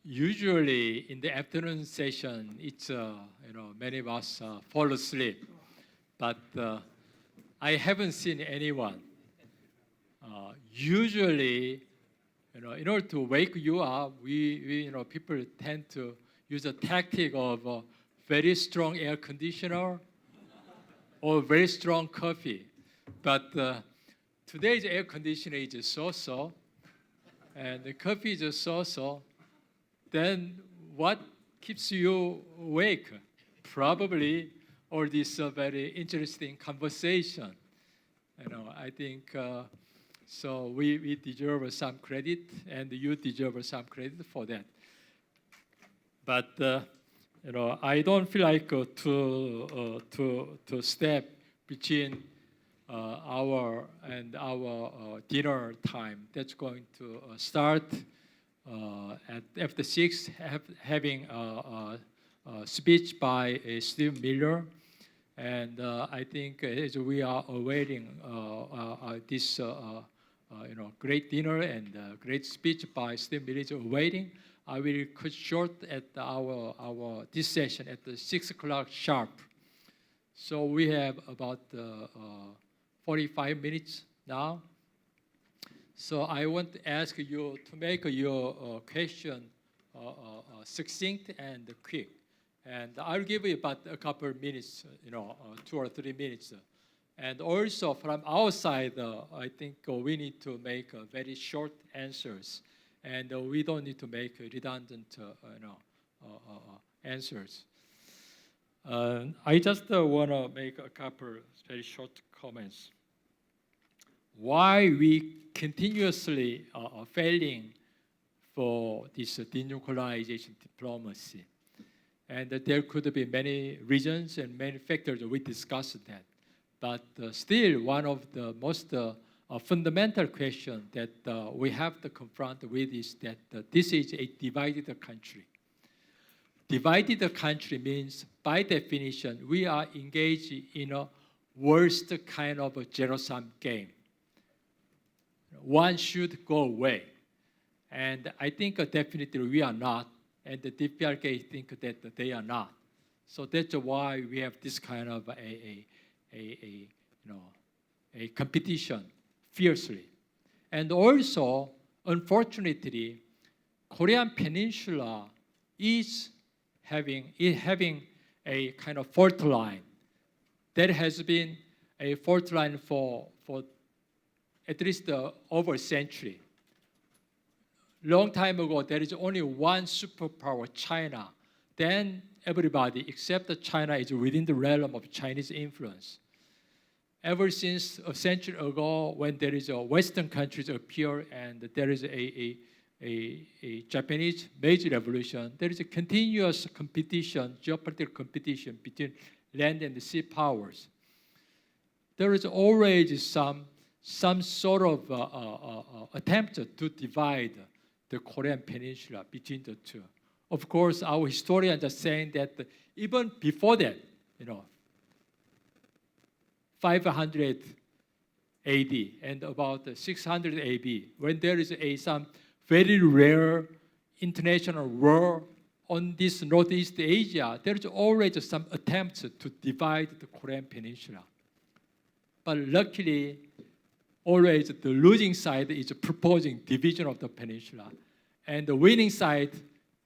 Usually in the afternoon session, it's many of us fall asleep, but I haven't seen anyone. Usually, in order to wake you up, we people tend to use a tactic of very strong air conditioner or very strong coffee. But today's air conditioner is so-so, and the coffee is so-so. Then what keeps you awake? Probably all this very interesting conversation. I think so. We deserve some credit, and you deserve some credit for that. But I don't feel like to step between our dinner time. That's going to start after 6, having a speech by Steve Miller, and I think as we are awaiting this great dinner and great speech by Steve Miller is awaiting, I will cut short at our this session at the 6 o'clock sharp. So we have about 45 minutes now. So I want to ask you to make your question succinct and quick. And I'll give you about a couple of minutes, 2 or 3 minutes. And also from our side, I think we need to make very short answers. And we don't need to make redundant answers. I just want to make a couple very short comments. Why we continuously failing for this denuclearization diplomacy. And there could be many reasons and many factors. We discussed that. But still, one of the most fundamental questions that we have to confront with is that this is a divided country. Divided country means, by definition, we are engaged in a worst kind of a zero-sum game. One should go away. And I think definitely we are not, and the DPRK think that they are not. So that's why we have this kind of a competition fiercely. And also, unfortunately, Korean Peninsula is having a kind of fault line. That has been a fault line for at least over a century. Long time ago, there is only one superpower, China. Then everybody except China is within the realm of Chinese influence. Ever since a century ago, when there is a Western countries appear and there is a Japanese Meiji Revolution, there is a continuous competition, geopolitical competition between land and sea powers. There is always some sort of attempt to divide the Korean Peninsula between the two. Of course, our historians are saying that even before that, 500 AD and about 600 AD, when there is some very rare international war on this Northeast Asia, there is always some attempts to divide the Korean Peninsula. But luckily, always the losing side is proposing division of the peninsula, and the winning side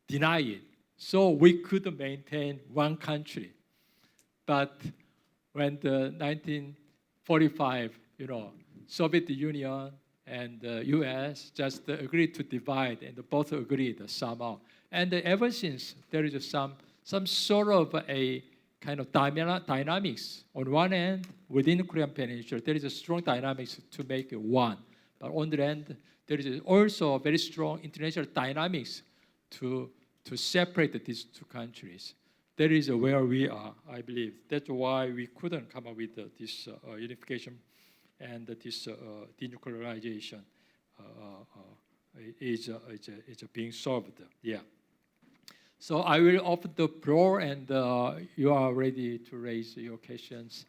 deny it. So we could maintain one country. But when the 1945, Soviet Union and the US just agreed to divide, and both agreed somehow. And ever since, there is some sort of a kind of dynamics. On one end, within the Korean Peninsula, there is a strong dynamics to make it one. But on the other end, there is also a very strong international dynamics to separate these two countries. That is where we are, I believe. That's why we couldn't come up with this unification and this denuclearization is being solved. Yeah. So I will open the floor, and you are ready to raise your questions.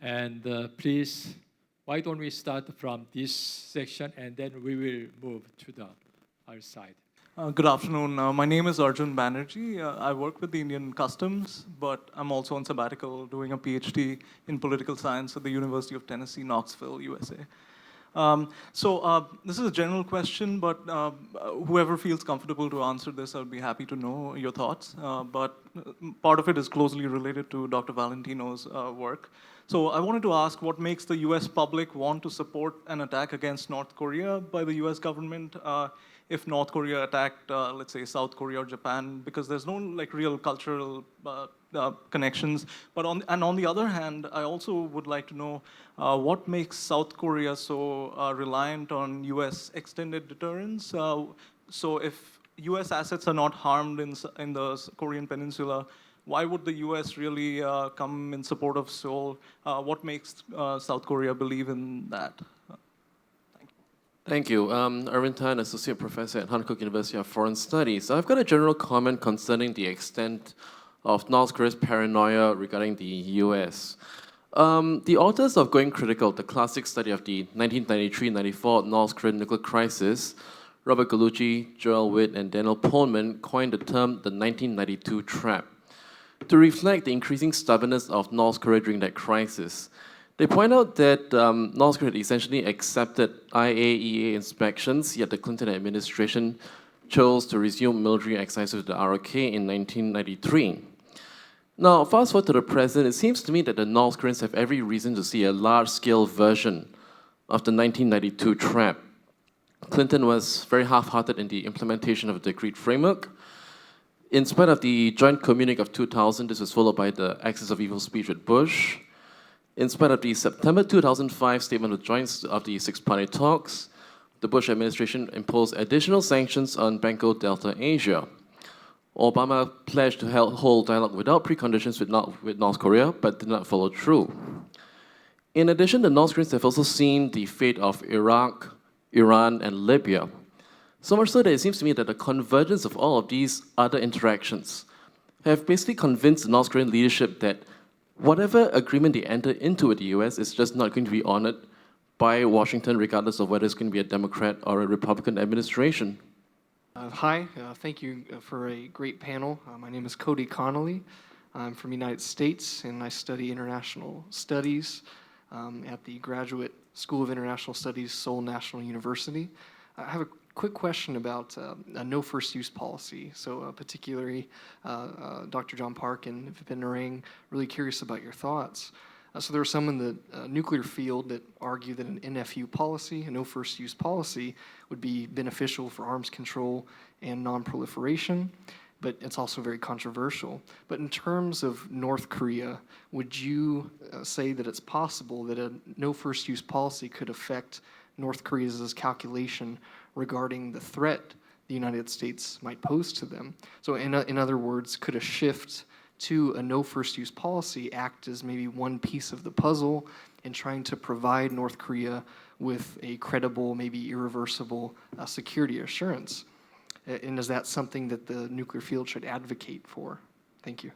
And please, why don't we start from this section, and then we will move to the other side. Good afternoon. My name is Arjun Banerjee. I work with the Indian Customs, but I'm also on sabbatical doing a PhD in political science at the University of Tennessee, Knoxville, USA. This is a general question, but whoever feels comfortable to answer this, I would be happy to know your thoughts. Part of it is closely related to Dr. Valentino's work. So I wanted to ask what makes the US public want to support an attack against North Korea by the US government if North Korea attacked, let's say, South Korea or Japan, because there's no like real cultural connections. But on the other hand, I also would like to know what makes South Korea so reliant on US extended deterrence. So if US assets are not harmed in the Korean Peninsula, why would the US really come in support of Seoul? What makes South Korea believe in that? Thank you. Erwin Tan, Associate Professor at Hankook University of Foreign Studies. I've got a general comment concerning the extent of North Korea's paranoia regarding the US. The authors of Going Critical, the classic study of the 1993-94 North Korean nuclear crisis, Robert Gallucci, Joel Witt, and Daniel Pohlman coined the term the 1992 trap to reflect the increasing stubbornness of North Korea during that crisis. They point out that North Korea essentially accepted IAEA inspections, yet the Clinton administration chose to resume military exercises with the ROK in 1993. Now, fast forward to the present, it seems to me that the North Koreans have every reason to see a large-scale version of the 1992 trap. Clinton was very half-hearted in the implementation of the agreed framework. In spite of the joint communique of 2000, this was followed by the Axis of Evil speech with Bush. In spite of the September 2005 statement of the six-party talks, the Bush administration imposed additional sanctions on Banco Delta Asia. Obama pledged to hold dialogue without preconditions with North Korea, but did not follow through. In addition, the North Koreans have also seen the fate of Iraq, Iran, and Libya. So much so that it seems to me that the convergence of all of these other interactions have basically convinced the North Korean leadership that whatever agreement they enter into with the US is just not going to be honored by Washington, regardless of whether it's going to be a Democrat or a Republican administration. Hi, thank you for a great panel. My name is Cody Connolly. I'm from the United States, and I study international studies at the Graduate School of International Studies, Seoul National University. I have a quick question about a no first use policy. So particularly Dr. John Park and Vipin Narang, really curious about your thoughts. So there are some in the nuclear field that argue that an NFU policy, a no first use policy, would be beneficial for arms control and non-proliferation, but it's also very controversial. But in terms of North Korea, would you say that it's possible that a no first use policy could affect North Korea's calculation regarding the threat the United States might pose to them? So in other words, could a shift to a no first use policy act as maybe one piece of the puzzle in trying to provide North Korea with a credible, maybe irreversible security assurance? And is that something that the nuclear field should advocate for? Thank you.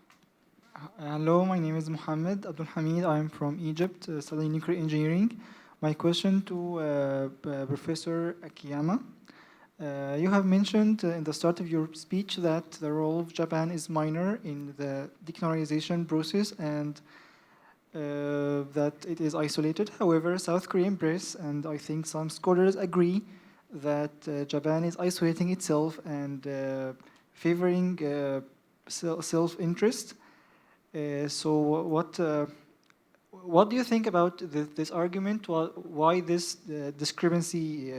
Hello, my name is Mohammed Abdul Hamid. I'm from Egypt, studying nuclear engineering. My question to Professor Akiyama. You have mentioned in the start of your speech that the role of Japan is minor in the denuclearization process and that it is isolated. However, South Korean press and I think some scholars agree that Japan is isolating itself and favoring self-interest. So what do you think about this argument? Why this discrepancy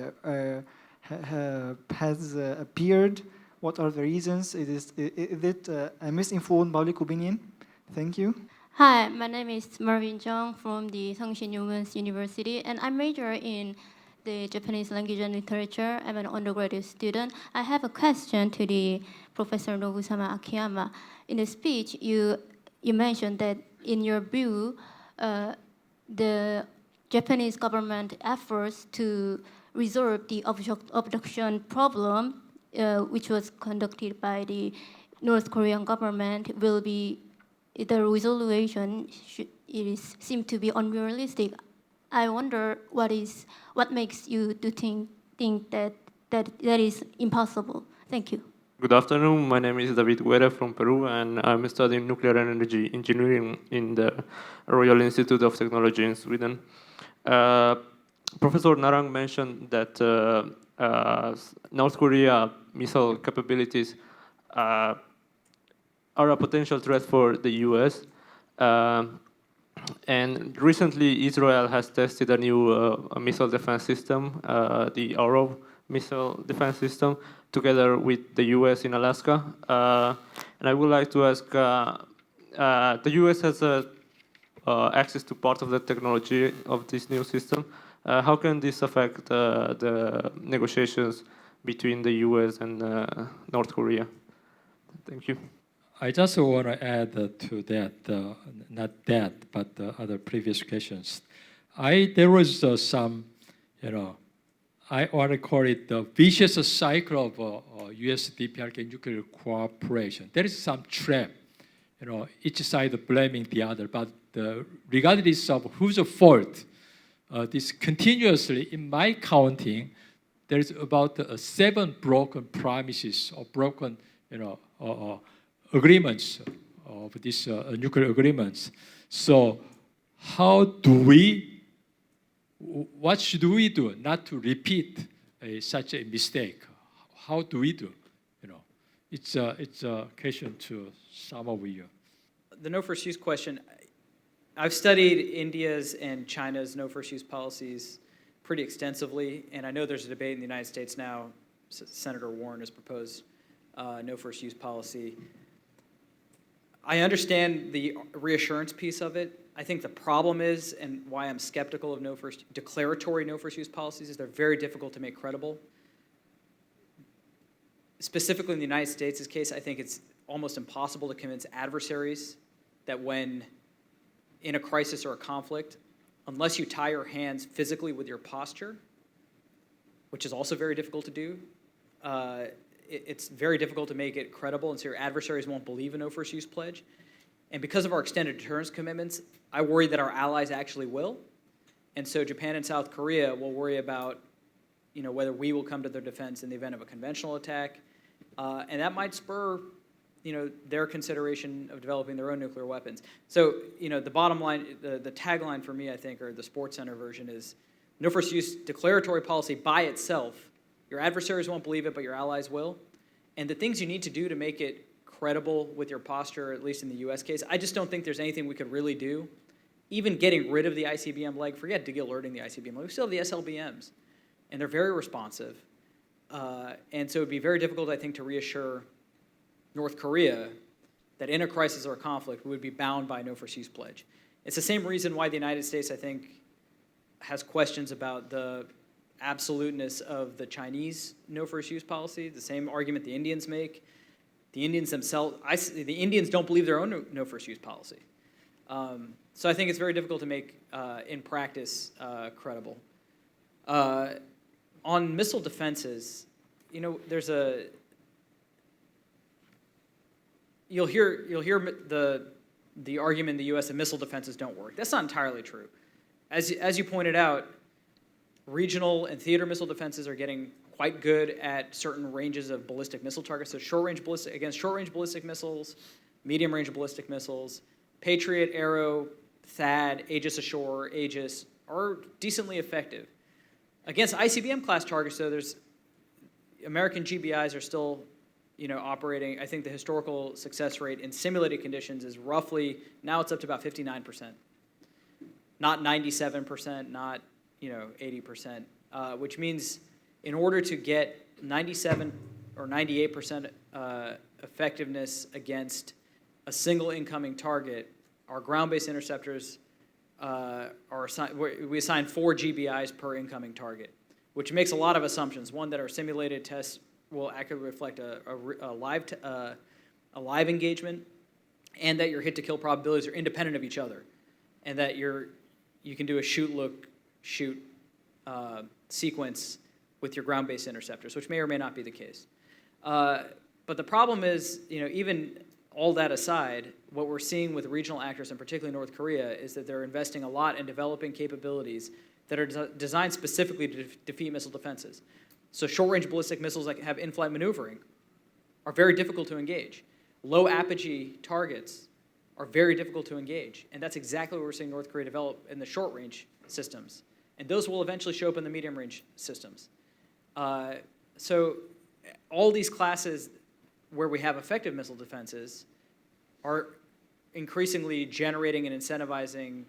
has appeared? What are the reasons? Is it a misinformed public opinion? Thank you. Hi, my name is Marvin Jung from the Seongshin Women's University, and I major in the Japanese language and literature. I'm an undergraduate student. I have a question to the Professor Nobusama Akiyama. In the speech, you mentioned that in your view, the Japanese government efforts to resolve the abduction problem, which was conducted by the North Korean government, will be the resolution seem to be unrealistic. I wonder what makes you to think that is impossible. Thank you. Good afternoon. My name is David Guerra from Peru, and I'm studying nuclear energy engineering in the Royal Institute of Technology in Sweden. Professor Narang mentioned that North Korea missile capabilities are a potential threat for the US. And recently, Israel has tested a new missile defense system, the Arrow missile defense system, together with the US in Alaska. And I would like to ask, the US has access to part of the technology of this new system. How can this affect the negotiations between the US and North Korea? Thank you. I just want to add to that, not that, but the other previous questions. There was some, I want to call it the vicious cycle of US-DPRK nuclear cooperation. There is some trap, each side blaming the other, but regardless of whose fault, this continuously, in my counting, there is about 7 broken promises or broken, agreements of these nuclear agreements. So what should we do not to repeat such a mistake? How do we do? It's a question to some of you. The no first use question, I've studied India's and China's no first use policies pretty extensively, and I know there's a debate in the United States now. Senator Warren has proposed no first use policy. I understand the reassurance piece of it. I think the problem is, and why I'm skeptical of declaratory no first use policies, is they're very difficult to make credible. Specifically in the United States' case, I think it's almost impossible to convince adversaries that when in a crisis or a conflict, unless you tie your hands physically with your posture, which is also very difficult to do, it's very difficult to make it credible, and so your adversaries won't believe a no first use pledge. And because of our extended deterrence commitments, I worry that our allies actually will. And so Japan and South Korea will worry about whether we will come to their defense in the event of a conventional attack. And that might spur their consideration of developing their own nuclear weapons. So the bottom line, the tagline for me, I think, or the Sports Center version is no first use declaratory policy by itself. Your adversaries won't believe it, but your allies will. And the things you need to do to make it credible with your posture, at least in the US case, I just don't think there's anything we could really do. Even getting rid of the ICBM leg, forget de-alerting the ICBM leg, we still have the SLBMs, and they're very responsive. And so it'd be very difficult, I think, to reassure North Korea that in a crisis or a conflict, we would be bound by no first use pledge. It's the same reason why the United States, I think, has questions about the absoluteness of the Chinese no first use policy, the same argument the Indians make. The Indians themselves, the Indians don't believe their own no first use policy. So I think it's very difficult to make, in practice, credible. On missile defenses, there's you'll hear the argument in the U.S. that missile defenses don't work. That's not entirely true. As you pointed out, regional and theater missile defenses are getting quite good at certain ranges of ballistic missile targets. So short-range ballistic missiles, medium-range ballistic missiles, Patriot, Arrow, THAAD, Aegis Ashore, Aegis are decently effective. Against ICBM-class targets, though, American GBIs are still operating. I think the historical success rate in simulated conditions is roughly, now it's up to about 59%. Not 97%, not 80%, which means in order to get 97 or 98% effectiveness against a single incoming target, our ground-based interceptors we assign 4 GBIs per incoming target, which makes a lot of assumptions. One, that our simulated tests will accurately reflect a live engagement, and that your hit-to-kill probabilities are independent of each other, and that you can do a shoot-look-shoot sequence with your ground-based interceptors, which may or may not be the case. But the problem is, even all that aside, what we're seeing with regional actors, and particularly North Korea, is that they're investing a lot in developing capabilities that are designed specifically to defeat missile defenses. So short-range ballistic missiles that have in-flight maneuvering are very difficult to engage. Low apogee targets are very difficult to engage. And that's exactly what we're seeing North Korea develop in the short-range systems. And those will eventually show up in the medium-range systems. So all these classes where we have effective missile defenses are increasingly generating and incentivizing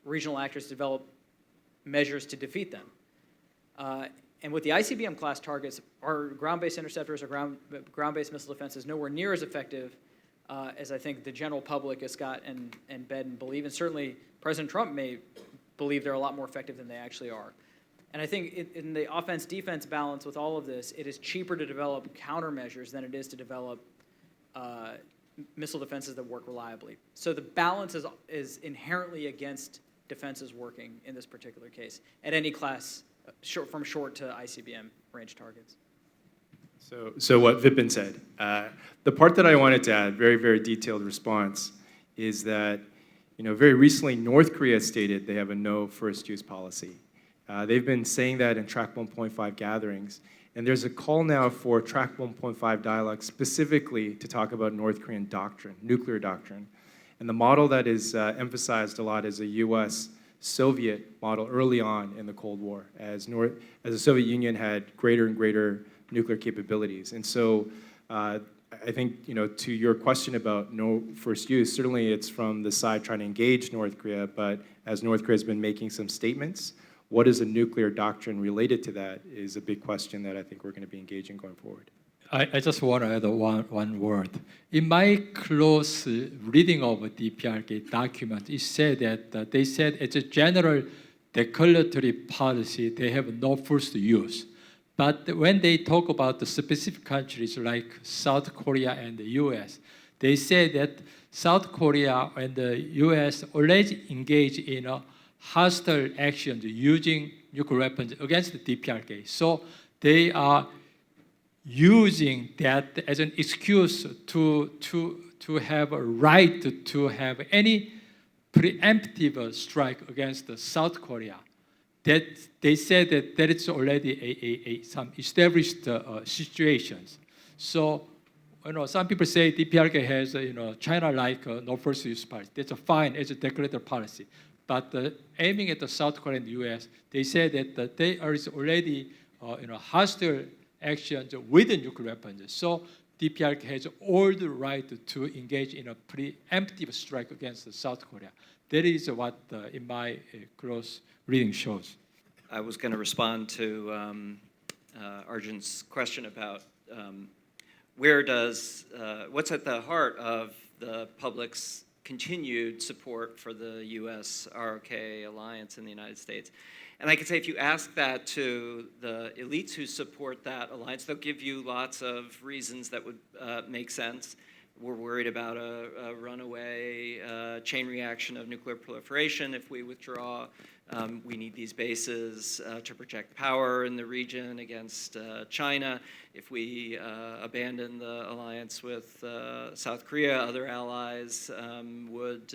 regional actors to develop measures to defeat them. And with the ICBM class targets, our ground-based interceptors or ground-based missile defense is nowhere near as effective as I think the general public has got and bed and believe. And certainly President Trump may believe they're a lot more effective than they actually are. And I think in the offense-defense balance with all of this, it is cheaper to develop countermeasures than it is to develop missile defenses that work reliably. So the balance is inherently against defenses working in this particular case at any class, from short to ICBM range targets. So what Vipin said, the part that I wanted to add, very, very detailed response, is that very recently North Korea stated they have a no first use policy. They've been saying that in Track 1.5 gatherings, and there's a call now for Track 1.5 dialogue specifically to talk about North Korean doctrine, nuclear doctrine. And the model that is emphasized a lot is a US-Soviet model early on in the Cold War, as the Soviet Union had greater and greater nuclear capabilities. And so I think, to your question about no first use, certainly it's from the side trying to engage North Korea, but as North Korea has been making some statements, what is a nuclear doctrine related to that is a big question that I think we're going to be engaging going forward. I just want to add one word. In my close reading of DPRK document, it said that they said it's a general declaratory policy, they have no first use. But when they talk about the specific countries like South Korea and the US, they say that South Korea and the US already engage in a hostile actions using nuclear weapons against the DPRK. So they are using that as an excuse to have a right to have any preemptive strike against South Korea. That they said that it's already some established situations. So some people say DPRK has China-like no first use policy. That's fine as a declarative policy. But aiming at the South Korea and the U.S., they say that there is already hostile actions with the nuclear weapons. So DPRK has all the right to engage in a preemptive strike against South Korea. That is what, in my close reading, shows. I was going to respond to Arjun's question about what's at the heart of the public's continued support for the US-RK alliance in the United States. And I can say if you ask that to the elites who support that alliance, they'll give you lots of reasons that would make sense. We're worried about a runaway chain reaction of nuclear proliferation if we withdraw. We need these bases to project power in the region against China. If we abandon the alliance with South Korea, other allies would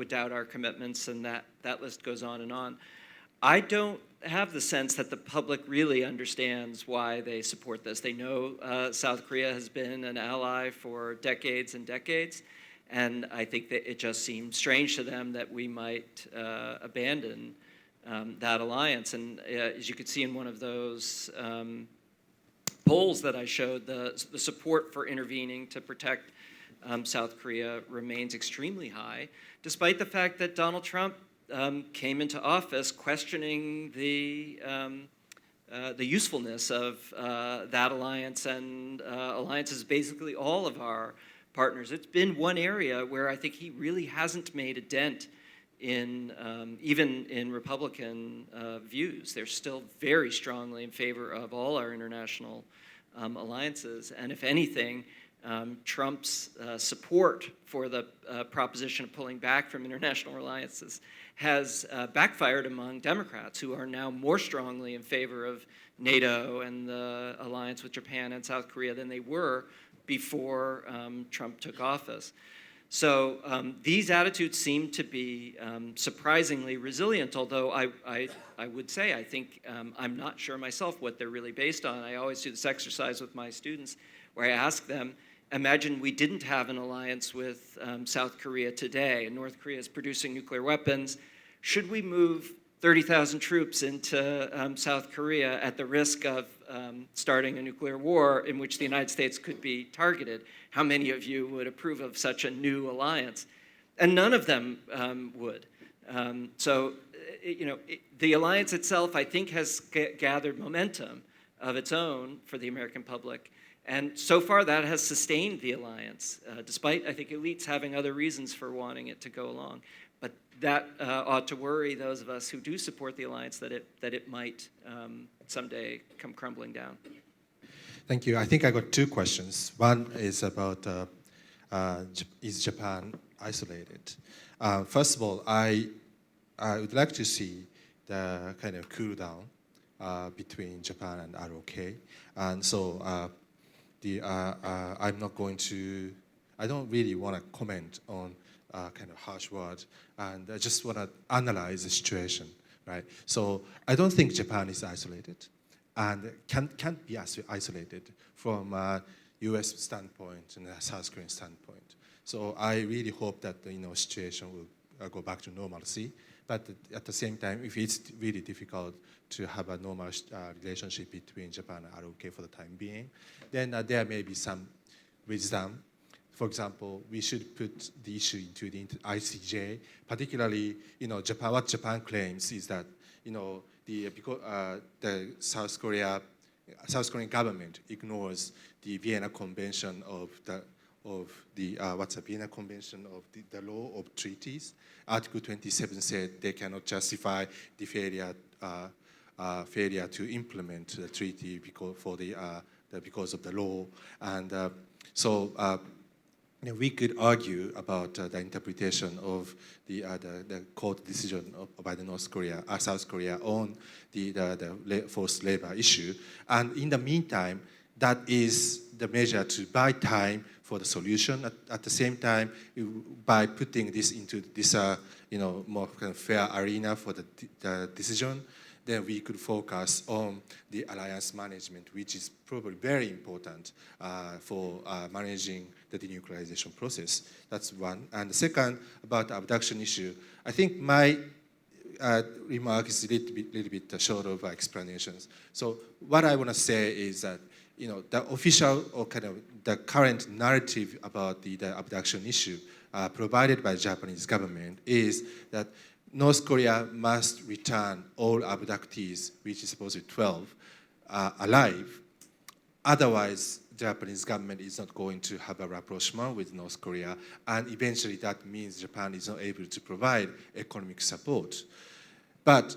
doubt our commitments, and that list goes on and on. I don't have the sense that the public really understands why they support this. They know South Korea has been an ally for decades and decades, and I think that it just seems strange to them that we might abandon that alliance. And as you could see in one of those polls that I showed, the support for intervening to protect South Korea remains extremely high, despite the fact that Donald Trump came into office questioning the usefulness of that alliance and alliances basically all of our partners. It's been one area where I think he really hasn't made a dent in even in Republican views. They're still very strongly in favor of all our international alliances, and if anything, Trump's support for the proposition of pulling back from international alliances has backfired among Democrats, who are now more strongly in favor of NATO and the alliance with Japan and South Korea than they were before Trump took office. So these attitudes seem to be surprisingly resilient, although I would say I think I'm not sure myself what they're really based on. I always do this exercise with my students. where I asked them, imagine we didn't have an alliance with South Korea today, and North Korea is producing nuclear weapons. Should we move 30,000 troops into South Korea at the risk of starting a nuclear war in which the United States could be targeted? How many of you would approve of such a new alliance? And none of them would. The alliance itself, I think, has gathered momentum of its own for the American public. And so far, that has sustained the alliance, despite, I think, elites having other reasons for wanting it to go along. But that ought to worry those of us who do support the alliance that it might someday come crumbling down. Thank you. I think I got two questions. One is about, is Japan isolated? First of all, I would like to see the kind of cool down between Japan and ROK. And so I'm not going to, I don't really want to comment on kind of harsh words, and I just want to analyze the situation, right? So I don't think Japan is isolated, and can't be isolated from U.S. standpoint and a South Korean standpoint. So I really hope that the situation will go back to normalcy. But at the same time, if it's really difficult to have a normal relationship between Japan and ROK for the time being, then there may be some wisdom. For example, we should put the issue into the ICJ. Particularly, Japan. What Japan claims is that the South Korean government ignores the Vienna Convention of the Vienna Convention of the law of treaties. Article 27 said they cannot justify the failure to implement the treaty because of the law, and we could argue about the interpretation of the court decision by the South Korea on the forced labor issue, and in the meantime, that is the measure to buy time for the solution. At the same time, by putting this into this more kind of fair arena for the decision, then we could focus on the alliance management, which is probably very important for managing the denuclearization process. That's one. And the second, about the abduction issue, I think my remark is a little bit short of explanations. So what I want to say is that the official or kind of the current narrative about the abduction issue provided by the Japanese government is that North Korea must return all abductees, which is supposed to be 12, alive. Otherwise, the Japanese government is not going to have a rapprochement with North Korea, and eventually that means Japan is not able to provide economic support. But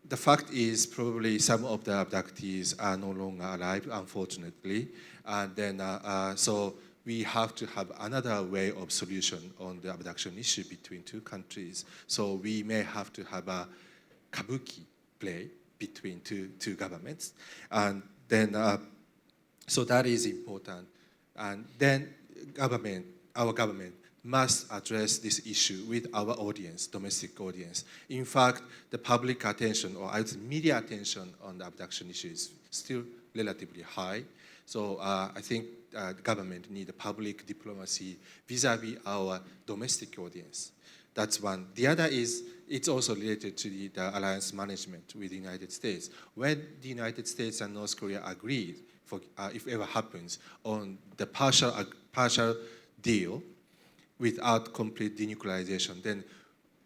the fact is probably some of the abductees are no longer alive, unfortunately, and then so we have to have another way of solution on the abduction issue between two countries. So we may have to have a kabuki play between two governments, and then so that is important. And then our government must address this issue with our audience, domestic audience. In fact, the public attention, or media attention on the abduction issue is still relatively high. So I think the government needs a public diplomacy vis-a-vis our domestic audience. That's one. The other is, it's also related to the alliance management with the United States. When the United States and North Korea agreed, if ever happens, on the partial deal, without complete denuclearization, then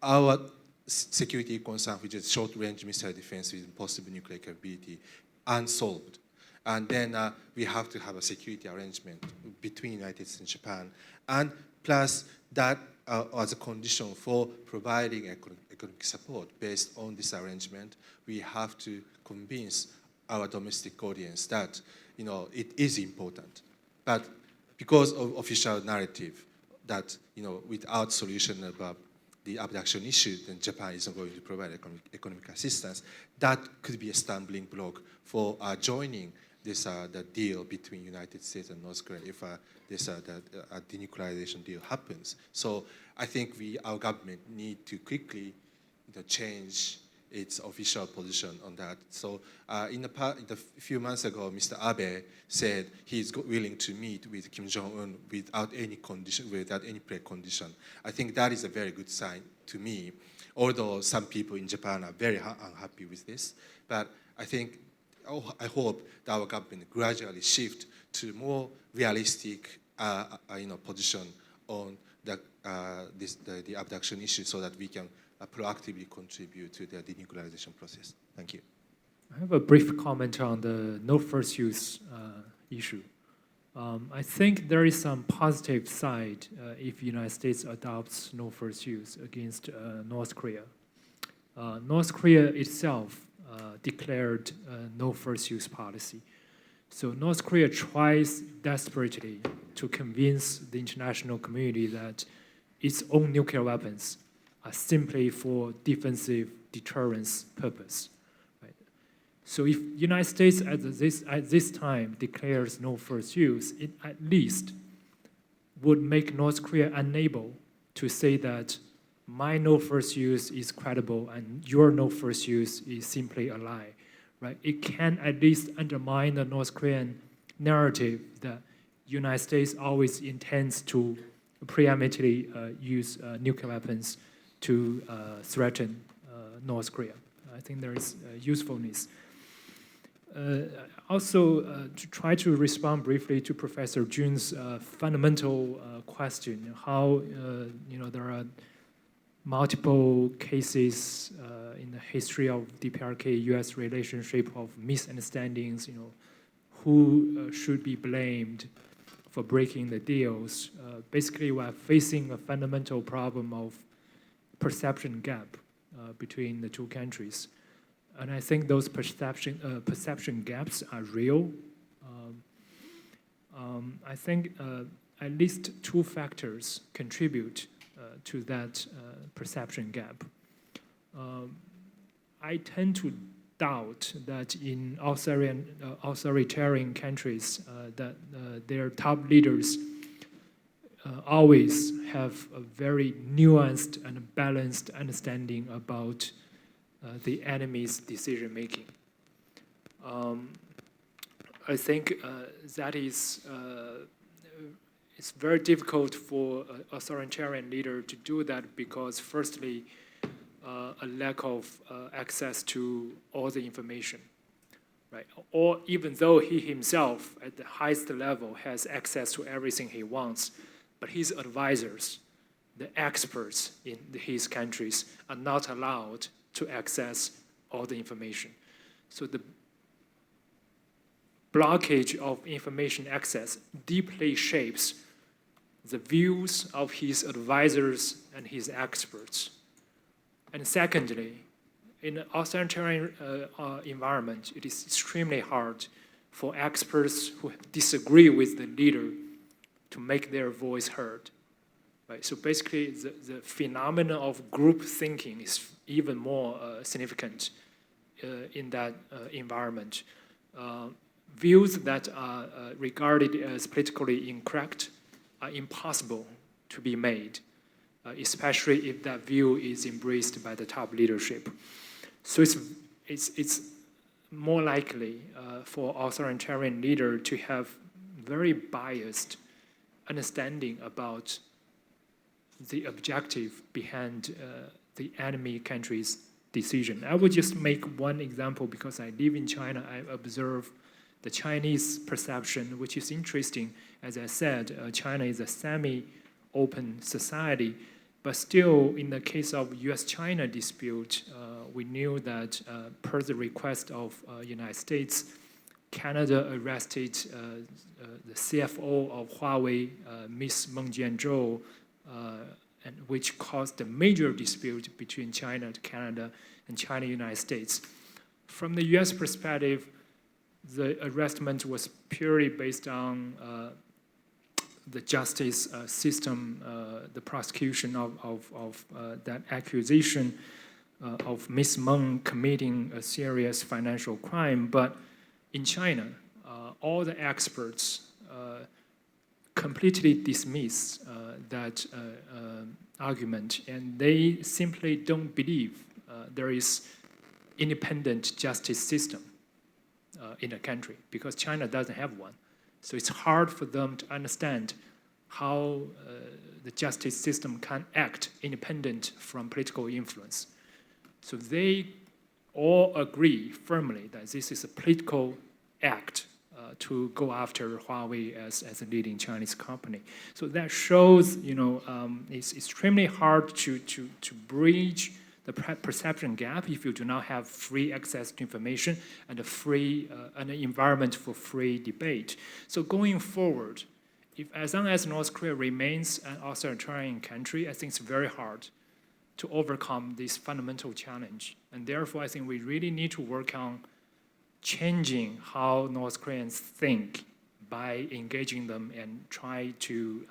our security concern, which is short-range missile defense with possible nuclear capability, unsolved. And then we have to have a security arrangement between the United States and Japan. And plus that as a condition for providing economic support based on this arrangement, we have to convince our domestic audience that it is important. But because of official narrative, that without solution about the abduction issue, then Japan is not going to provide economic assistance. That could be a stumbling block for joining this the deal between United States and North Korea if this denuclearization deal happens. So I think our government need to quickly change its official position on that. So in the few months ago, Mr. Abe said he's willing to meet with Kim Jong-un without any condition, without any precondition. I think that is a very good sign to me, although some people in Japan are very unhappy with this. But I think, I hope that our government gradually shift to more realistic position on the abduction issue so that we can proactively contribute to the denuclearization process. Thank you. I have a brief comment on the no first use issue. I think there is some positive side if the United States adopts no first use against North Korea. North Korea itself declared no first use policy. So North Korea tries desperately to convince the international community that its own nuclear weapons are simply for defensive deterrence purpose. Right? So if the United States at this time declares no first use, it at least would make North Korea unable to say that my no first use is credible and your no first use is simply a lie. Right? It can at least undermine the North Korean narrative that the United States always intends to preemptively use nuclear weapons to threaten North Korea. I think there is usefulness. Also, to try to respond briefly to Professor Jun's fundamental question, how there are multiple cases in the history of DPRK-US relationship of misunderstandings, who should be blamed for breaking the deals. Basically, we are facing a fundamental problem of perception gap between the two countries. And I think those perception gaps are real. I think at least two factors contribute to that perception gap. I tend to doubt that in authoritarian countries that their top leaders always have a very nuanced and balanced understanding about the enemy's decision making. I think that is it's very difficult for an authoritarian leader to do that because, firstly, a lack of access to all the information, right? Or even though he himself, at the highest level, has access to everything he wants, but his advisors, the experts in his countries, are not allowed to access all the information. So the blockage of information access deeply shapes the views of his advisors and his experts. And secondly, in an authoritarian environment, it is extremely hard for experts who disagree with the leader to make their voice heard. Right? So basically, the phenomenon of group thinking is even more significant in that environment. Views that are regarded as politically incorrect are impossible to be made, especially if that view is embraced by the top leadership. So it's more likely for authoritarian leader to have very biased understanding about the objective behind the enemy country's decision. I would just make one example because I live in China. I observe the Chinese perception, which is interesting. As I said, China is a semi-open society, but still, in the case of US-China dispute, we knew that per the request of United States, Canada arrested the CFO of Huawei, Ms. Bong-Geun, and which caused a major dispute between China, Canada, and China-United States. From the US perspective, the arrestment was purely based on the justice system, the prosecution of that accusation of Ms. Meng committing a serious financial crime. But in China, all the experts completely dismiss that argument, and they simply don't believe there is independent justice system in a country, because China doesn't have one. So it's hard for them to understand how the justice system can act independent from political influence. So they all agree firmly that this is a political act to go after Huawei as a leading Chinese company. So that shows, it's extremely hard to bridge the perception gap if you do not have free access to information and an environment for free debate. So going forward, as long as North Korea remains an authoritarian country, I think it's very hard to overcome this fundamental challenge. And therefore, I think we really need to work on changing how North Koreans think by engaging them and try to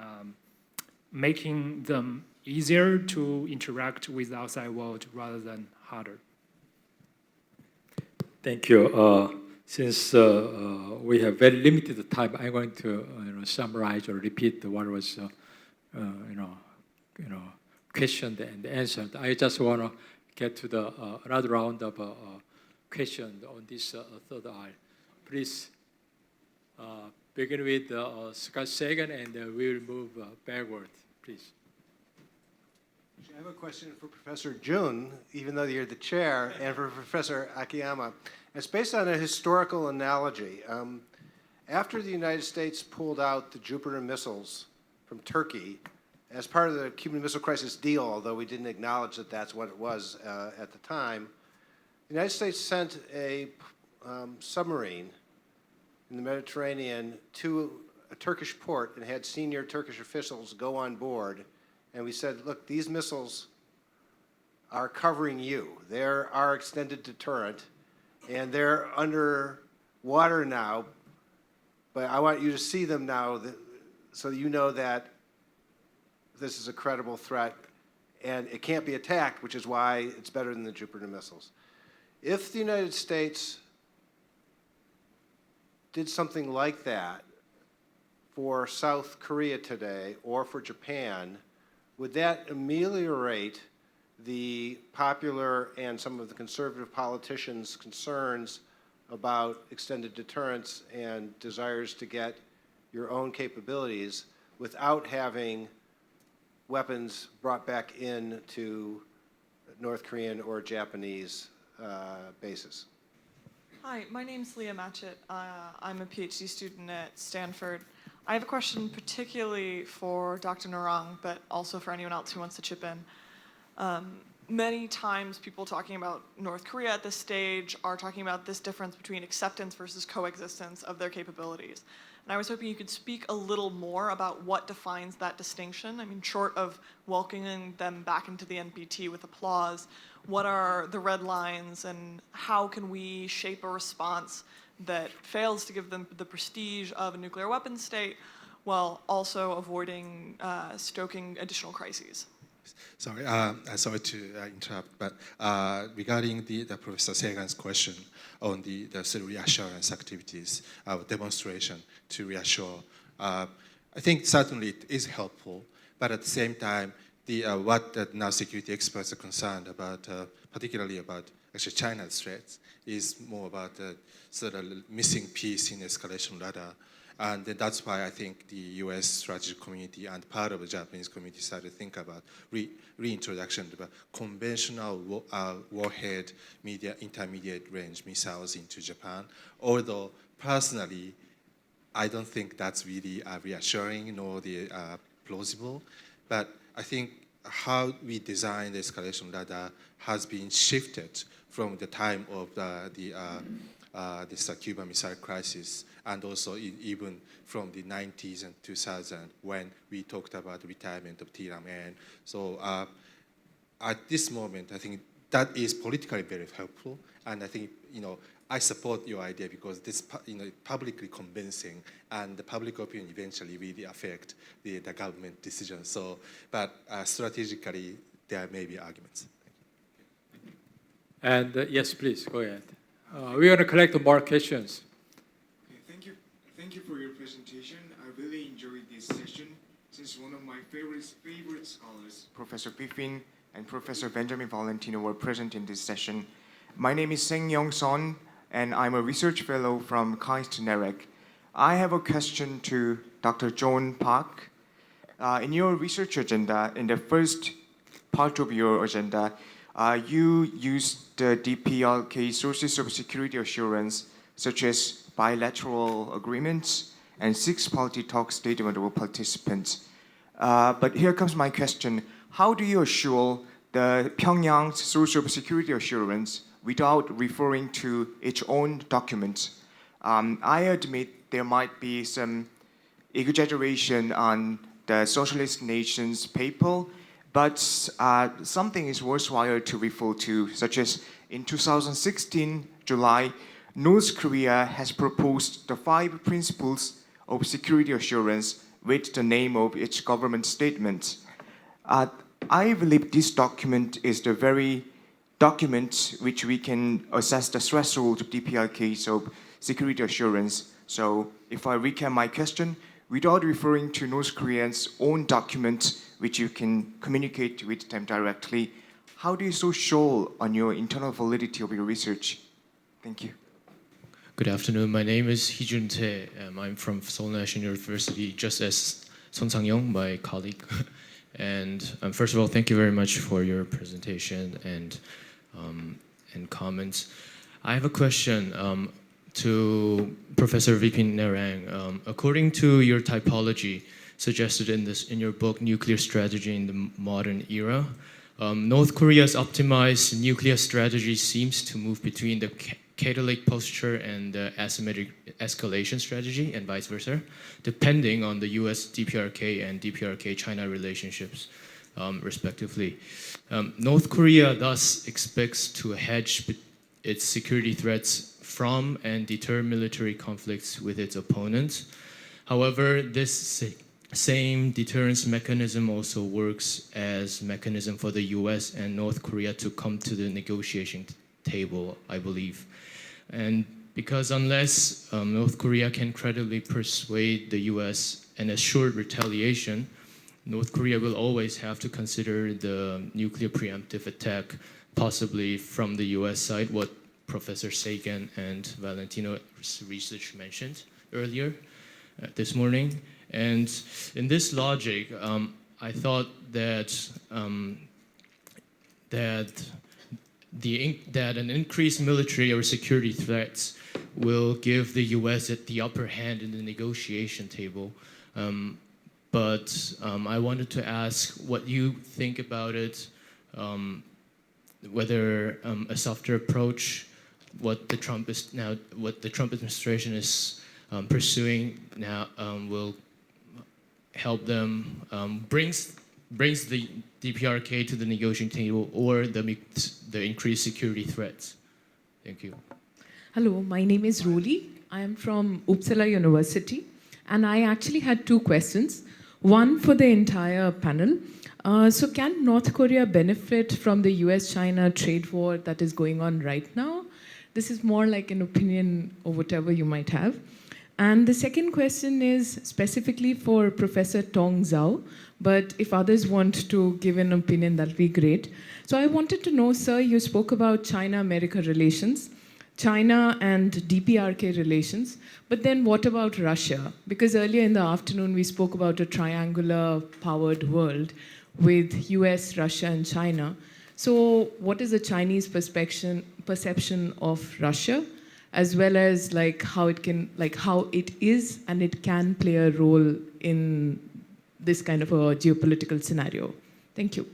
making them easier to interact with the outside world rather than harder. Thank you. Since we have very limited time, I'm going to summarize or repeat what was questioned and answered. I just want to get to the another round of questions on this third aisle. Please begin with Scott Sagan, and we'll move backward, please. I have a question for Professor Jun, even though you're the chair, and for Professor Akiyama. It's based on a historical analogy. After the United States pulled out the Jupiter missiles from Turkey, as part of the Cuban Missile Crisis deal, although we didn't acknowledge that that's what it was at the time, the United States sent a submarine in the Mediterranean to a Turkish port and had senior Turkish officials go on board. And we said, look, these missiles are covering you. They're our extended deterrent, and they're under water now, but I want you to see them now so you know that this is a credible threat, and it can't be attacked, which is why it's better than the Jupiter missiles. If the United States did something like that for South Korea today or for Japan, would that ameliorate the popular and some of the conservative politicians' concerns about extended deterrence and desires to get your own capabilities without having weapons brought back into North Korean or Japanese bases? Hi, my name's Leah Matchett. I'm a PhD student at Stanford. I have a question particularly for Dr. Narang, but also for anyone else who wants to chip in. Many times people talking about North Korea at this stage are talking about this difference between acceptance versus coexistence of their capabilities. And I was hoping you could speak a little more about what defines that distinction. I mean, short of welcoming them back into the NPT with applause, what are the red lines and how can we shape a response that fails to give them the prestige of a nuclear weapons state while also avoiding stoking additional crises? Sorry, sorry to interrupt, but regarding the Professor Sagan's question on the sort of reassurance activities, demonstration to reassure, I think certainly it is helpful, but at the same time, what the now security experts are concerned about, particularly about actually China's threats, is more about the sort of missing piece in escalation ladder. And then that's why I think the US strategic community and part of the Japanese community started to think about reintroduction of conventional warhead intermediate range missiles into Japan. Although personally, I don't think that's really reassuring nor plausible. But I think how we design the escalation ladder has been shifted from the time of this Cuban Missile Crisis, and also even from the 90s and 2000 when we talked about the retirement of TRAM-N. So at this moment, I think that is politically very helpful, and I think I support your idea because this publicly convincing, and the public opinion eventually really affect the government decision. So, but strategically, there may be arguments. And yes, please go ahead. We're going to collect more questions. Okay, thank you for your presentation. I really enjoyed this session since one of my favorite scholars, Professor Vipin and Professor Benjamin Valentino, were present in this session. My name is Seng Yong Son, and I'm a research fellow from KNDA. I have a question to Dr. John Park. In your research agenda, in the first part of your agenda, you used the DPRK sources of security assurance, such as bilateral agreements and six-party talk statement of participants. But here comes my question. How do you assure the Pyongyang's source of security assurance without referring to its own documents? I admit there might be some exaggeration on the socialist nation's paper, but something is worthwhile to refer to, such as in 2016, July, North Korea has proposed the 5 principles of security assurance with the name of its government statement. I believe this document is the very document which we can assess the threshold of DPRKs of security assurance. So if I recap my question, without referring to North Korea's own document, which you can communicate with them directly, how do you so sure on your internal validity of your research? Thank you. Good afternoon. My name is Hyunse. I'm from Seoul National University, just as Son Sang-yong, my colleague. And first of all, thank you very much for your presentation and comments. I have a question to Professor Vipin Narang. According to your typology suggested in your book, Nuclear Strategy in the Modern Era, North Korea's optimized nuclear strategy seems to move between the Catholic posture and the asymmetric escalation strategy and vice versa, depending on the US-DPRK and DPRK-China relationships, respectively. North Korea thus expects to hedge its security threats from and deter military conflicts with its opponents. However, this same deterrence mechanism also works as mechanism for the US and North Korea to come to the negotiation table, I believe. And because unless North Korea can credibly persuade the US and assure retaliation, North Korea will always have to consider the nuclear preemptive attack, possibly from the US side, what Professor Sagan and Valentino research mentioned earlier this morning. And in this logic, I thought that that an increased military or security threats will give the U.S. the upper hand in the negotiation table. But I wanted to ask what you think about it, whether a softer approach, what the Trump administration is pursuing now will help them brings the DPRK to the negotiating table, or the increased security threats. Thank you. Hello, my name is Roli. I am from Uppsala University, and I actually had 2 questions. One for the entire panel. So can North Korea benefit from the US-China trade war that is going on right now? This is more like an opinion or whatever you might have. And the second question is specifically for Professor Tong Zhao, but if others want to give an opinion, that'll be great. So I wanted to know, sir, you spoke about China-America relations, China and DPRK relations, but then what about Russia? Because earlier in the afternoon, we spoke about a triangular powered world with US, Russia, and China. So what is the Chinese perception of Russia, as well as how it is and it can play a role in this kind of a geopolitical scenario? Thank you.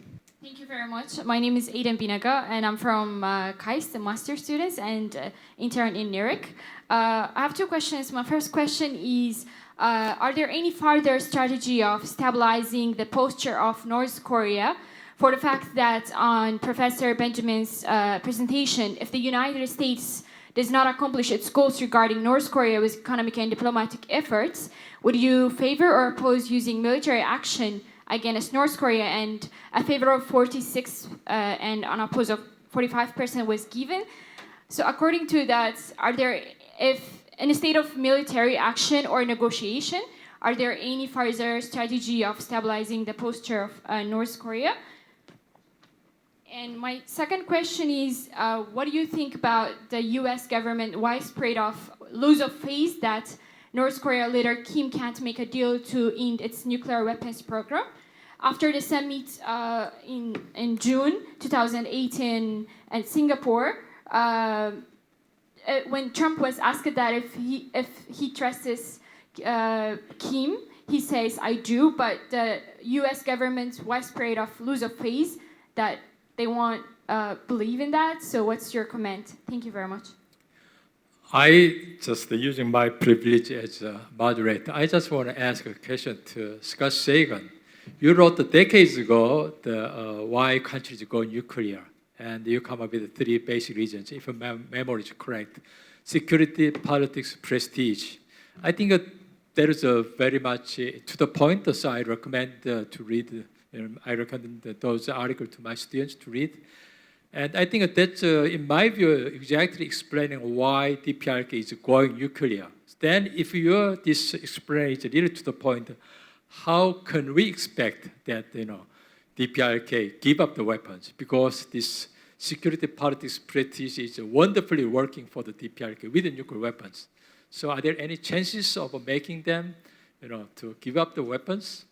Thank you very much. My name is Aiden Binaga, and I'm from KAIST, the master students, and intern in NERIC. I have 2 questions. My first question is, are there any further strategy of stabilizing the posture of North Korea for the fact that on Professor Benjamin's presentation, if the United States does not accomplish its goals regarding North Korea with economic and diplomatic efforts, would you favor or oppose using military action against North Korea? And a favor of 46 and an oppose of 45% was given. So according to that, if in a state of military action or negotiation, are there any further strategy of stabilizing the posture of North Korea? And my second question is, what do you think about the U.S. government widespread of lose of faith that North Korea leader Kim can't make a deal to end its nuclear weapons program? After the summit in June 2018 in Singapore, when Trump was asked that if he trusts Kim, he says, I do, but the U.S. government's widespread of lose of faith that they won't believe in that. So what's your comment? Thank you very much. I just using my privilege as a moderator, I just want to ask a question to Scott Sagan. You wrote decades ago why countries go nuclear, and you come up with 3 basic reasons, if my memory is correct. Security, politics, prestige. I think there is a very much to the point, so I recommend to read. I recommend those articles to my students to read. And I think that's, in my view, exactly explaining why DPRK is going nuclear. Then if this explanation is really to the point, how can we expect that DPRK give up the weapons? Because this security politics practice is wonderfully working for the DPRK with the nuclear weapons. So are there any chances of making them to give up the weapons?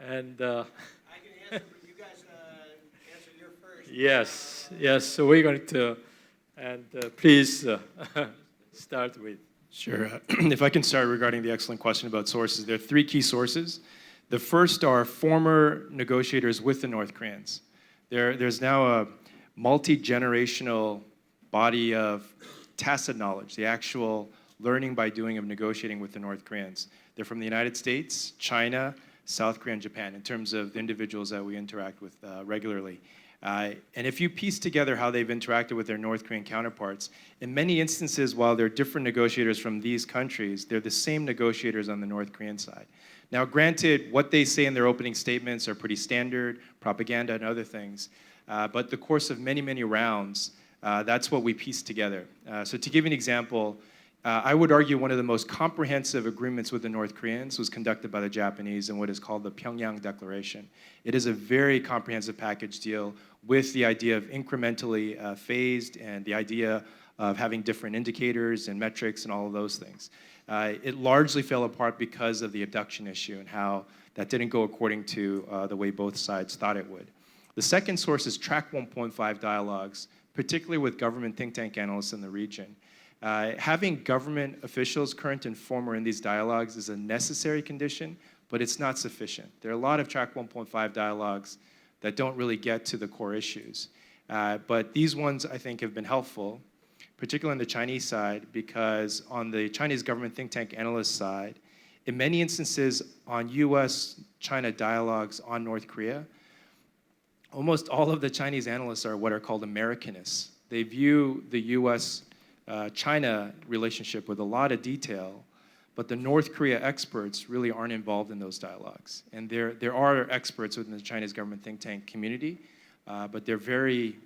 And I can answer, but you guys answer your first. Yes. So we're going to, and please start with. Sure. If I can start regarding the excellent question about sources, there are 3 key sources. The first are former negotiators with the North Koreans. There's now a multi-generational body of tacit knowledge, the actual learning by doing of negotiating with the North Koreans. They're from the United States, China, South Korea, and Japan, in terms of the individuals that we interact with regularly. And if you piece together how they've interacted with their North Korean counterparts, in many instances, while they're different negotiators from these countries, they're the same negotiators on the North Korean side. Now, granted, what they say in their opening statements are pretty standard, propaganda and other things, but the course of many, many rounds, that's what we piece together. So to give you an example, I would argue one of the most comprehensive agreements with the North Koreans was conducted by the Japanese in what is called the Pyongyang Declaration. It is a very comprehensive package deal with the idea of incrementally phased and the idea of having different indicators and metrics and all of those things. It largely fell apart because of the abduction issue and how that didn't go according to the way both sides thought it would. The second source is Track 1.5 dialogues, particularly with government think tank analysts in the region. Having government officials, current and former, in these dialogues is a necessary condition, but it's not sufficient. There are a lot of Track 1.5 dialogues that don't really get to the core issues. But these ones, I think, have been helpful, particularly on the Chinese side, because on the Chinese government think tank analyst side, in many instances on US-China dialogues on North Korea, almost all of the Chinese analysts are what are called Americanists. They view the US-China relationship with a lot of detail, but the North Korea experts really aren't involved in those dialogues. And there are experts within the Chinese government think tank community, but they're very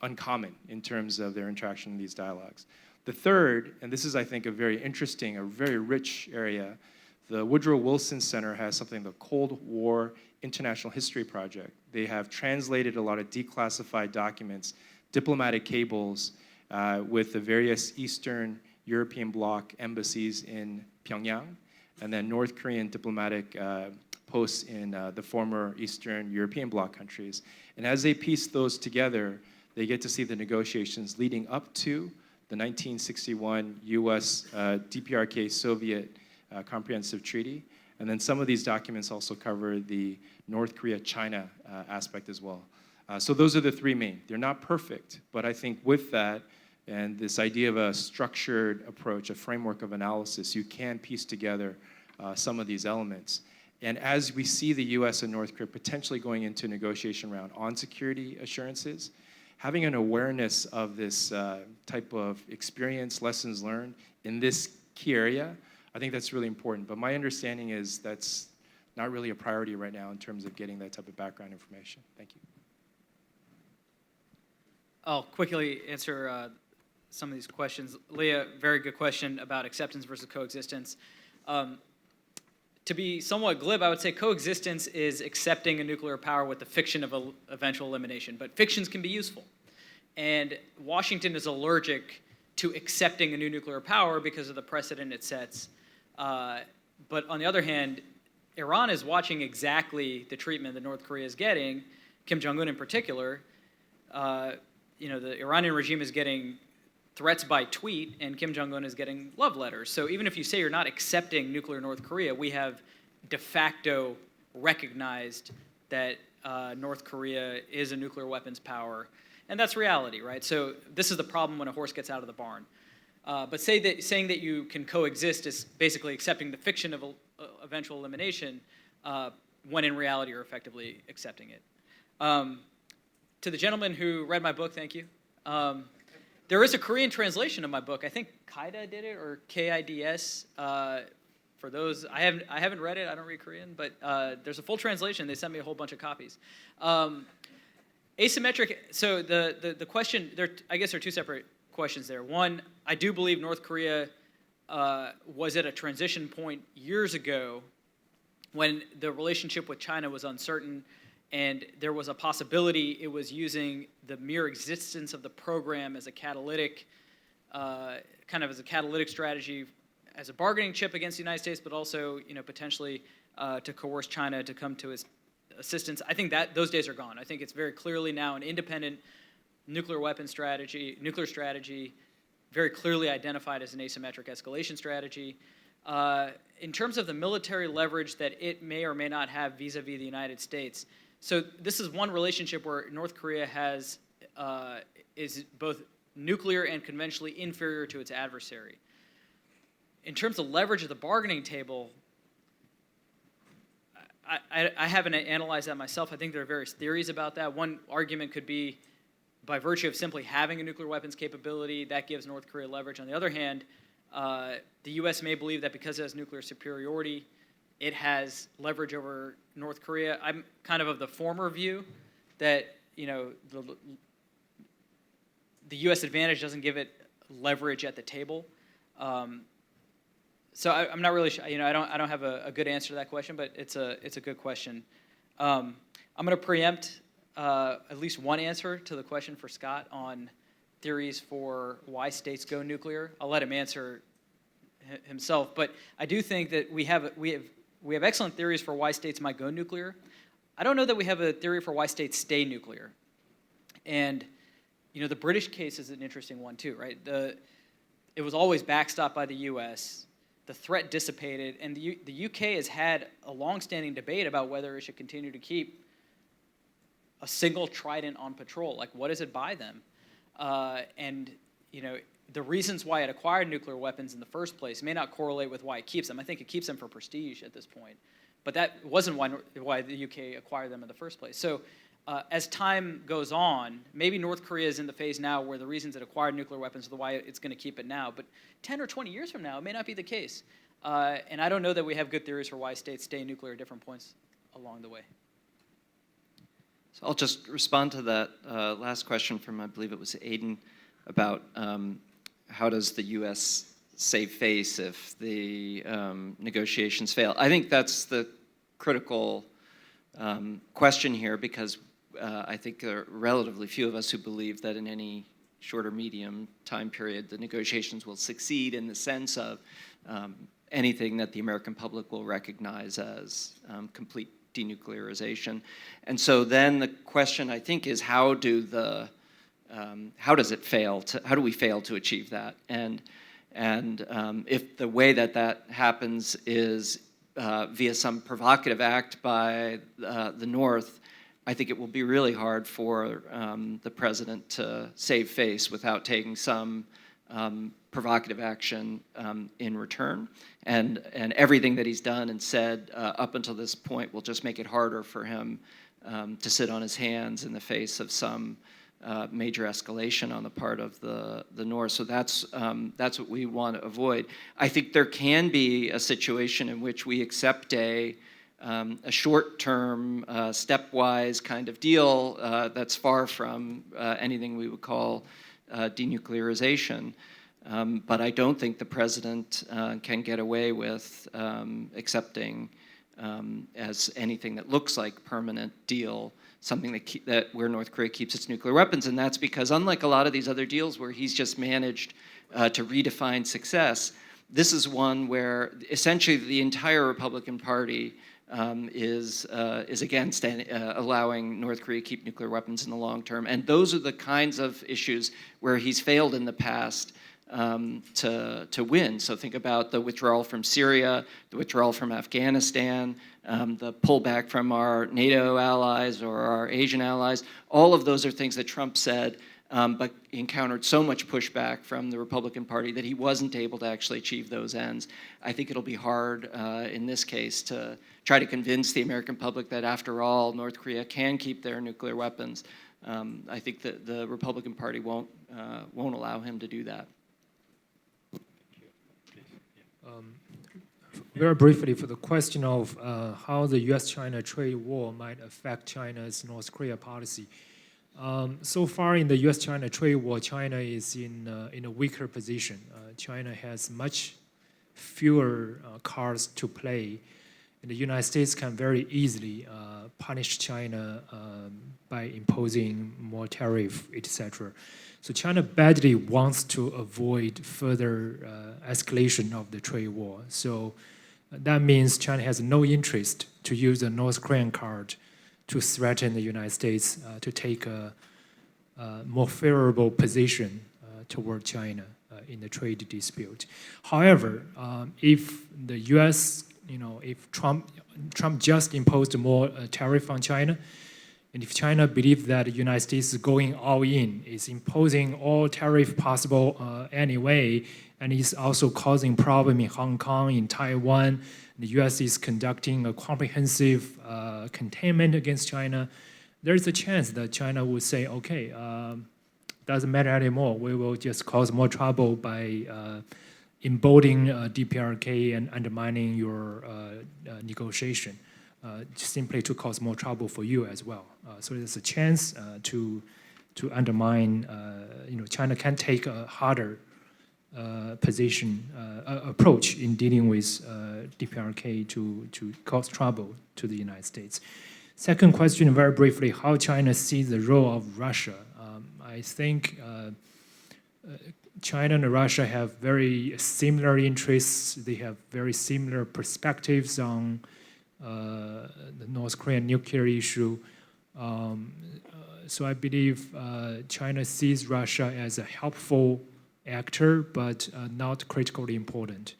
uncommon in terms of their interaction in these dialogues. The third, and this is, I think, a very interesting, a very rich area, the Woodrow Wilson Center has something, the Cold War International History Project. They have translated a lot of declassified documents, diplomatic cables, with the various Eastern European bloc embassies in Pyongyang, and then North Korean diplomatic posts in the former Eastern European bloc countries. And as they piece those together, they get to see the negotiations leading up to the 1961 US-DPRK Soviet Comprehensive Treaty. And then some of these documents also cover the North Korea-China aspect as well. So those are the 3 main. They're not perfect, but I think with that, and this idea of a structured approach, a framework of analysis, you can piece together some of these elements. And as we see the US and North Korea potentially going into a negotiation round on security assurances, having an awareness of this type of experience, lessons learned in this key area, I think that's really important. But my understanding is that's not really a priority right now in terms of getting that type of background information. Thank you. I'll quickly answer some of these questions. Leah, very good question about acceptance versus coexistence. to be somewhat glib, I would say coexistence is accepting a nuclear power with the fiction of eventual elimination. But fictions can be useful. And Washington is allergic to accepting a new nuclear power because of the precedent it sets. But on the other hand, Iran is watching exactly the treatment that North Korea is getting, Kim Jong-un in particular. The Iranian regime is getting threats by tweet, and Kim Jong-un is getting love letters. So even if you say you're not accepting nuclear North Korea, we have de facto recognized that North Korea is a nuclear weapons power. And that's reality, right? So this is the problem when a horse gets out of the barn. But saying that you can coexist is basically accepting the fiction of eventual elimination when in reality you're effectively accepting it. To the gentleman who read my book, thank you. There is a Korean translation of my book. I think Kaida did it, or KIDS. For those, I haven't read it. I don't read Korean, but there's a full translation. They sent me a whole bunch of copies. Asymmetric. So the question there, I guess, there are two separate questions there. One, I do believe North Korea was at a transition point years ago when the relationship with China was uncertain, and there was a possibility it was using the mere existence of the program as a catalytic, kind of as a catalytic strategy, as a bargaining chip against the United States, but also, potentially to coerce China to come to its assistance. I think that those days are gone. I think it's very clearly now an independent nuclear strategy, very clearly identified as an asymmetric escalation strategy. In terms of the military leverage that it may or may not have vis-a-vis the United States, so this is one relationship where North Korea is both nuclear and conventionally inferior to its adversary. In terms of leverage at the bargaining table, I haven't analyzed that myself. I think there are various theories about that. One argument could be by virtue of simply having a nuclear weapons capability, that gives North Korea leverage. On the other hand, the U.S. may believe that because it has nuclear superiority, it has leverage over North Korea. I'm kind of the former view that the U.S. advantage doesn't give it leverage at the table. So I'm not really sure. I don't have a good answer to that question, but it's a good question. I'm going to preempt at least one answer to the question for Scott on theories for why states go nuclear. I'll let him answer himself, but I do think that we have excellent theories for why states might go nuclear. I don't know that we have a theory for why states stay nuclear. And the British case is an interesting one too, right? It was always backstopped by the U.S. The threat dissipated, and the UK has had a long-standing debate about whether it should continue to keep a single Trident on patrol. Like, what does it buy them? The reasons why it acquired nuclear weapons in the first place may not correlate with why it keeps them. I think it keeps them for prestige at this point. But that wasn't why the UK acquired them in the first place. So as time goes on, maybe North Korea is in the phase now where the reasons it acquired nuclear weapons are why it's going to keep it now. But 10 or 20 years from now, it may not be the case. And I don't know that we have good theories for why states stay nuclear at different points along the way. So I'll just respond to that last question from, I believe it was Aiden, about how does the U.S. save face if the negotiations fail. I think that's the critical question here, because I think there are relatively few of us who believe that in any short or medium time period the negotiations will succeed in the sense of anything that the American public will recognize as complete denuclearization. And so then the question, I think, is how do we fail to achieve that? And if the way that happens is via some provocative act by the North, I think it will be really hard for the president to save face without taking some provocative action in return. And everything that he's done and said up until this point will just make it harder for him to sit on his hands in the face of some major escalation on the part of the North. So that's what we want to avoid. I think there can be a situation in which we accept a short-term, stepwise kind of deal that's far from anything we would call denuclearization. But I don't think the president can get away with accepting as anything that looks like permanent deal, something that where North Korea keeps its nuclear weapons. And that's because unlike a lot of these other deals where he's just managed to redefine success, this is one where essentially the entire Republican Party is against allowing North Korea to keep nuclear weapons in the long term. And those are the kinds of issues where he's failed in the past to win. So think about the withdrawal from Syria, the withdrawal from Afghanistan, the pullback from our NATO allies or our Asian allies. All of those are things that Trump said, but encountered so much pushback from the Republican Party that he wasn't able to actually achieve those ends. I think it'll be hard in this case to try to convince the American public that after all, North Korea can keep their nuclear weapons. I think that the Republican Party won't allow him to do that. Very briefly, for the question of how the U.S.-China trade war might affect China's North Korea policy. So far in the U.S.-China trade war, China is in a weaker position. China has much fewer cards to play, and the United States can very easily punish China by imposing more tariff, etc. So China badly wants to avoid further escalation of the trade war. So that means China has no interest to use the North Korean card to threaten the United States to take a more favorable position toward China in the trade dispute. However, if the U.S., if Trump just imposed more tariff on China, and if China believes that the United States is going all in, is imposing all tariff possible anyway, and is also causing problem in Hong Kong, in Taiwan, the U.S. is conducting a comprehensive containment against China, there's a chance that China would say, okay, doesn't matter anymore. We will just cause more trouble by emboldening DPRK and undermining your negotiation, simply to cause more trouble for you as well. So there's a chance to undermine, China can take a harder approach in dealing with DPRK to cause trouble to the United States. Second question, very briefly, how China sees the role of Russia. I think China and Russia have very similar interests. They have very similar perspectives on the North Korean nuclear issue. So I believe China sees Russia as a helpful actor, but not critically important.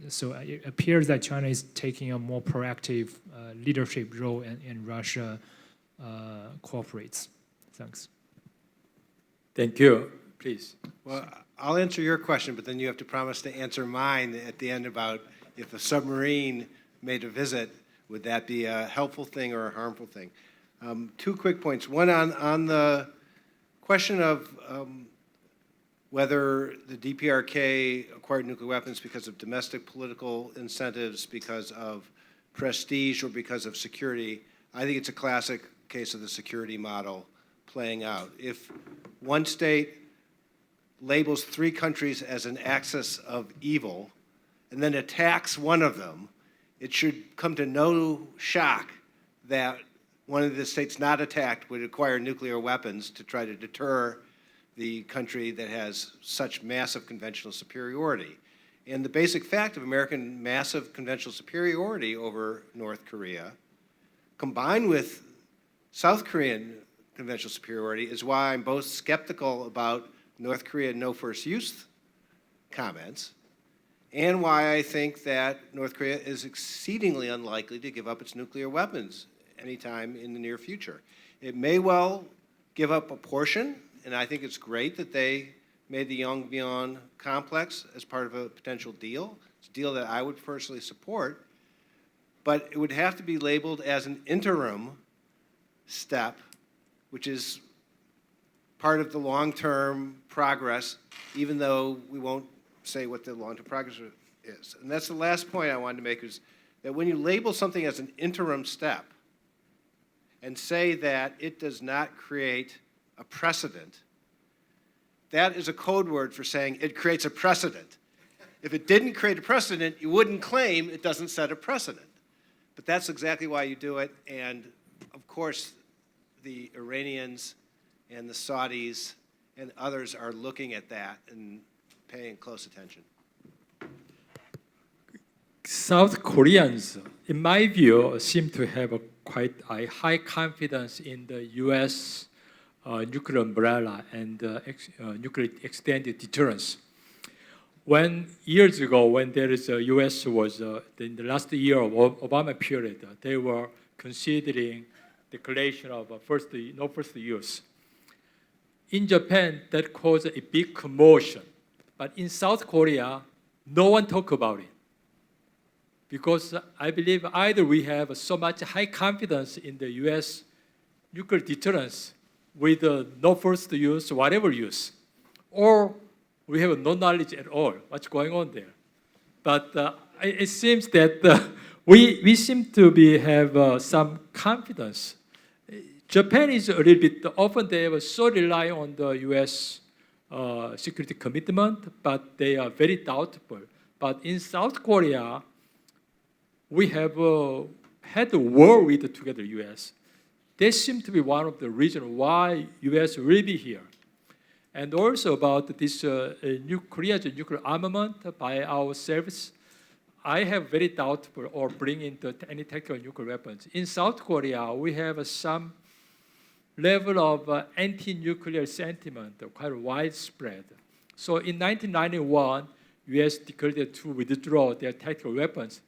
So it appears that China is taking a more proactive leadership role, and Russia cooperates. Thanks. Thank you. Please. Well, I'll answer your question, but then you have to promise to answer mine at the end about if a submarine made a visit, would that be a helpful thing or a harmful thing? 2 quick points. One on the question of whether the DPRK acquired nuclear weapons because of domestic political incentives, because of prestige, or because of security. I think it's a classic case of the security model playing out. If one state labels 3 countries as an axis of evil and then attacks one of them, it should come to no shock that one of the states not attacked would acquire nuclear weapons to try to deter the country that has such massive conventional superiority. And the basic fact of American massive conventional superiority over North Korea, combined with South Korean conventional superiority, is why I'm both skeptical about North Korea no first use comments, and why I think that North Korea is exceedingly unlikely to give up its nuclear weapons anytime in the near future. It may well give up a portion, and I think it's great that they made the Yongbyon complex as part of a potential deal. It's a deal that I would personally support, but it would have to be labeled as an interim step, which is part of the long-term progress, even though we won't say what the long-term progress is. And that's the last point I wanted to make, is that when you label something as an interim step and say that it does not create a precedent, that is a code word for saying it creates a precedent. If it didn't create a precedent, you wouldn't claim it doesn't set a precedent. But that's exactly why you do it. And of course, the Iranians and the Saudis and others are looking at that and paying close attention. South Koreans, in my view, seem to have quite a high confidence in the U.S. Nuclear umbrella and nuclear extended deterrence. Years ago, when there is a U.S. was in the last year of Obama period, they were considering declaration of no first use. In Japan, that caused a big commotion, but in South Korea, no one talk about it. Because I believe either we have so much high confidence in the U.S. nuclear deterrence with no first use, whatever use, or we have no knowledge at all what's going on there. But it seems that we seem to have some confidence. Japan is a little bit, often they have so rely on the U.S. Security commitment, but they are very doubtful. But in South Korea, we have had a war with together U.S. They seem to be one of the reasons why U.S. will be here. And also about this Korea's nuclear armament by ourselves, I have very doubtful or bring into any tactical nuclear weapons. In South Korea, we have some level of anti-nuclear sentiment, quite widespread. So in 1991, U.S. declared to withdraw their tactical weapons.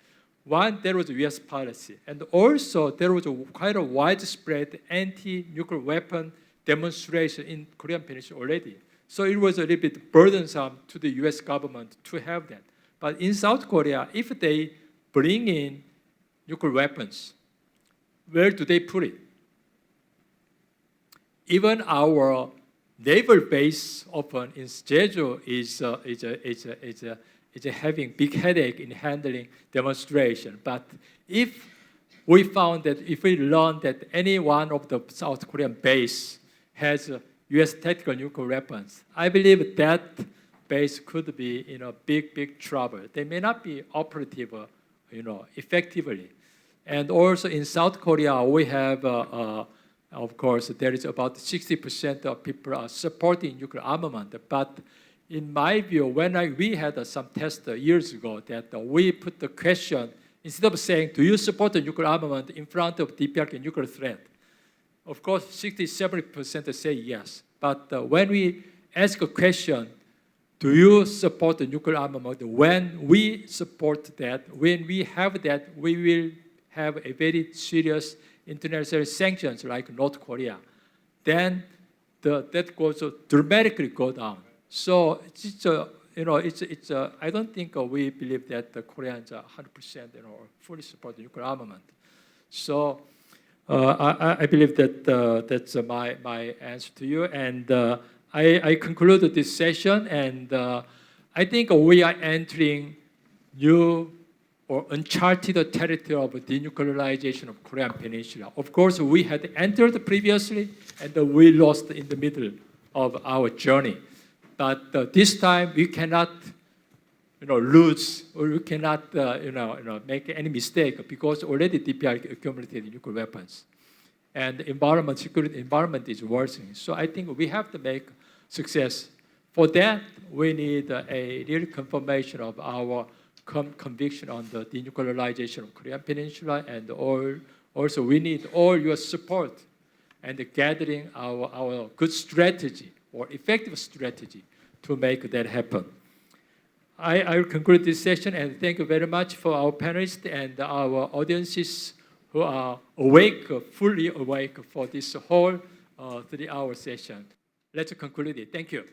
One, there was a U.S. policy, and also there was quite a widespread anti-nuclear weapon demonstration in Korean Peninsula already. So it was a little bit burdensome to the U.S. government to have that. But in South Korea, if they bring in nuclear weapons, where do they put it? Even our naval base often in Jeju is having big headache in handling demonstration. But if we found that if we learn that any one of the South Korean base has U.S. tactical nuclear weapons, I believe that base could be in a big trouble. They may not be operative, effectively. And also in South Korea, we have, of course, there is about 60% of people are supporting nuclear armament. But in my view, when we had some test years ago that we put the question, instead of saying, do you support the nuclear armament in front of DPRK nuclear threat? Of course, 60-70% say yes. But when we ask a question, do you support the nuclear armament? When we support that, when we have that, we will have a very serious international sanctions like North Korea. Then that goes dramatically go down. So I don't think we believe that the Koreans are 100% fully support the nuclear armament. So I believe that that's my answer to you. And I concluded this session, and I think we are entering new or uncharted territory of denuclearization of Korean Peninsula. Of course, we had entered previously, and we lost in the middle of our journey. But this time we cannot, lose, or we cannot, make any mistake, because already DPRK accumulated nuclear weapons, and security environment is worsening. So I think we have to make success. For that, we need a real confirmation of our conviction on the denuclearization of Korean Peninsula, and also we need all your support and gathering our good strategy or effective strategy to make that happen. I will conclude this session, and thank you very much for our panelists and our audiences who are awake, fully awake for this whole 3-hour session. Let's conclude it. Thank you.